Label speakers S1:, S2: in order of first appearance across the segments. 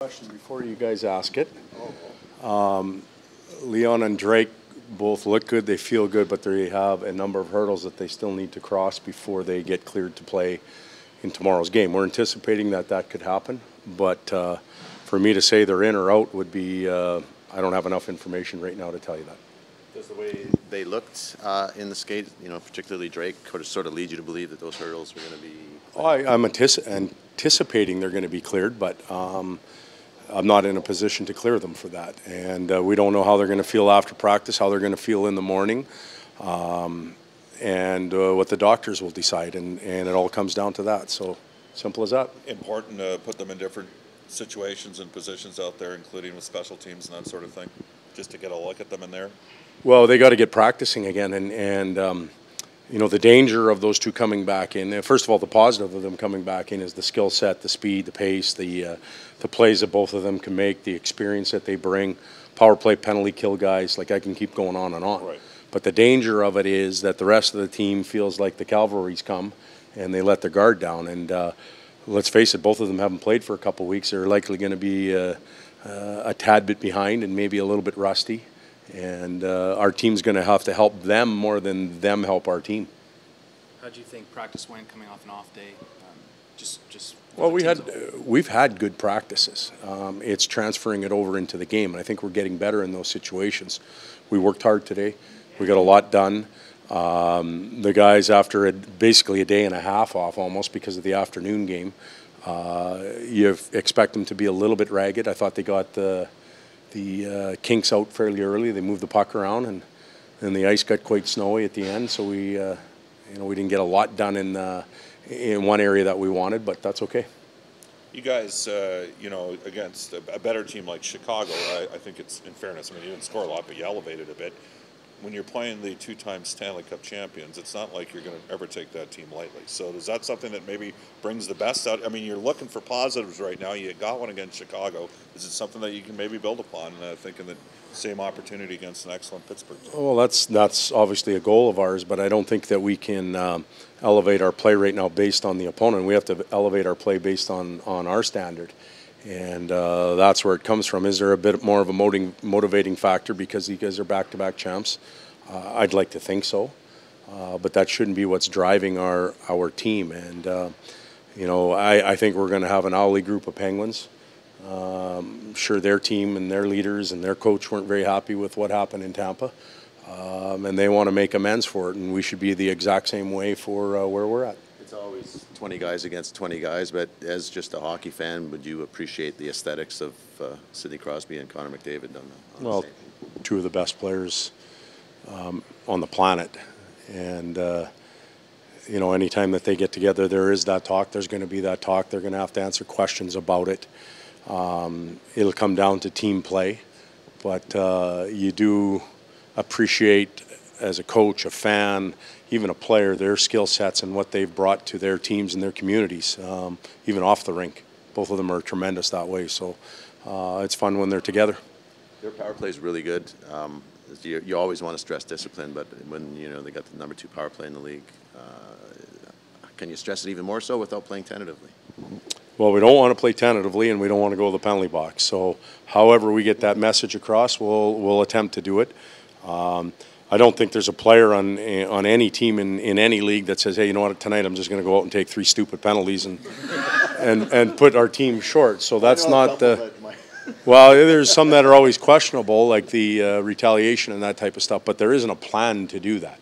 S1: Question before you guys ask it. Leon and Drake both look good, they feel good, but they have a number of hurdles that they still need to cross before they get cleared to play in tomorrow's game. We're anticipating that that could happen, but for me to say they're in or out would be, I don't have enough information right now to tell you that.
S2: Does the way they looked in the skate, particularly Drake, sort of lead you to believe that those hurdles were going to be?
S1: Oh, I'm anticipating they're going to be cleared, but I'm not in a position to clear them for that. And we don't know how they're going to feel after practice, how they're going to feel in the morning, and what the doctors will decide. And it all comes down to that. So simple as that.
S3: Important to put them in different situations and positions out there, including with special teams and that sort of thing, just to get a look at them in there.
S1: Well, they got to get practicing again, and the danger of those two coming back in. First of all, the positive of them coming back in is the skill set, the speed, the pace, the plays that both of them can make, the experience that they bring, power play, penalty kill guys. Like I can keep going on and on.
S3: Right.
S1: But the danger of it is that the rest of the team feels like the cavalry's come and they let their guard down. And let's face it, both of them haven't played for a couple of weeks. They're likely going to be a tad bit behind and maybe a little bit rusty. And our team's going to have to help them more than them help our team.
S4: How do you think practice went coming off an off day?
S1: Well, we've had good practices. It's transferring it over into the game, and I think we're getting better in those situations. We worked hard today. We got a lot done. The guys, after basically a day and a half off almost because of the afternoon game, you expect them to be a little bit ragged. I thought they got the kinks out fairly early. They moved the puck around, and then the ice got quite snowy at the end. So we didn't get a lot done in one area that we wanted, but that's okay.
S3: You guys, against a better team like Chicago, I think it's, in fairness, you didn't score a lot, but you elevated a bit. When you're playing the two-time Stanley Cup champions, it's not like you're going to ever take that team lightly. So is that something that maybe brings the best out? You're looking for positives right now. You got one against Chicago. Is it something that you can maybe build upon, thinking the same opportunity against an excellent Pittsburgh team?
S1: Well, that's obviously a goal of ours, but I don't think that we can elevate our play right now based on the opponent. We have to elevate our play based on our standard. And that's where it comes from. Is there a bit more of a motivating factor because you guys are back-to-back champs? I'd like to think so, but that shouldn't be what's driving our team. And I think we're going to have an owly group of Penguins. I'm sure their team and their leaders and their coach weren't very happy with what happened in Tampa, and they want to make amends for it. And we should be the exact same way for where we're at.
S2: It's always 20 guys against 20 guys, but as just a hockey fan, would you appreciate the aesthetics of Sidney Crosby and Connor McDavid on the same team?
S1: Two of the best players on the planet, and anytime that they get together, there is that talk. There's going to be that talk. They're going to have to answer questions about it. It'll come down to team play, but you do appreciate, as a coach, a fan, even a player, their skill sets and what they've brought to their teams and their communities, even off the rink. Both of them are tremendous that way, so it's fun when they're together.
S2: Their power play is really good. You always want to stress discipline, but when they got the #2 power play in the league, can you stress it even more so without playing tentatively?
S1: Well, we don't want to play tentatively, and we don't want to go to the penalty box. So, however we get that message across, we'll attempt to do it. I don't think there's a player on any team in any league that says, hey, you know what, tonight I'm just going to go out and take 3 stupid penalties and put our team short. So that's not the... Well, there's some that are always questionable, like the retaliation and that type of stuff, but there isn't a plan to do that.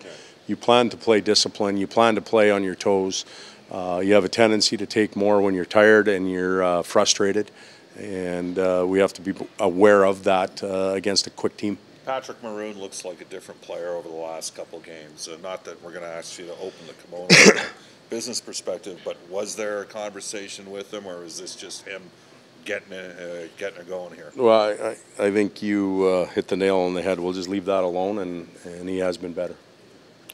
S1: You plan to play discipline. You plan to play on your toes. You have a tendency to take more when you're tired and you're frustrated, and we have to be aware of that against a quick team.
S3: Patrick Maroon looks like a different player over the last couple of games. Not that we're going to ask you to open the kimono from a business perspective, but was there a conversation with him, or is this just him getting it going here?
S1: Well, I think you hit the nail on the head. We'll just leave that alone, and he has been better.